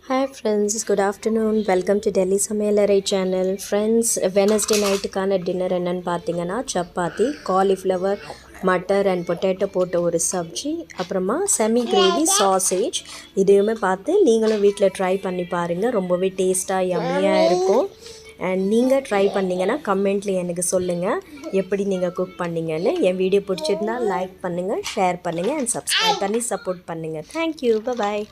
Hi friends, good afternoon. Welcome to Delhi Samayalarai channel. Friends, Wednesday night கான dinner என்னன்னு பார்த்தீங்கன்னா chapati, cauliflower, matar and potato போட்ட ஒரு சப்ஜி, அப்புறமா செமி கிரேவி சாசேஜ். இதையுமே பார்த்து நீங்களும் வீட்டில் ட்ரை பண்ணி பாருங்கள். ரொம்பவே டேஸ்ட்டாக யம்மியாக இருக்கும். அண்ட் நீங்கள் ட்ரை பண்ணிங்கன்னா கமெண்ட்டில் எனக்கு சொல்லுங்கள் எப்படி நீங்கள் குக் பண்ணிங்கன்னு. என் வீடியோ பிடிச்சிருந்தா லைக் பண்ணுங்கள், ஷேர் பண்ணுங்கள் அண்ட் சப்ஸ்கிரைப் பண்ணி சப்போர்ட் பண்ணுங்கள். தேங்க்யூ, பாய்.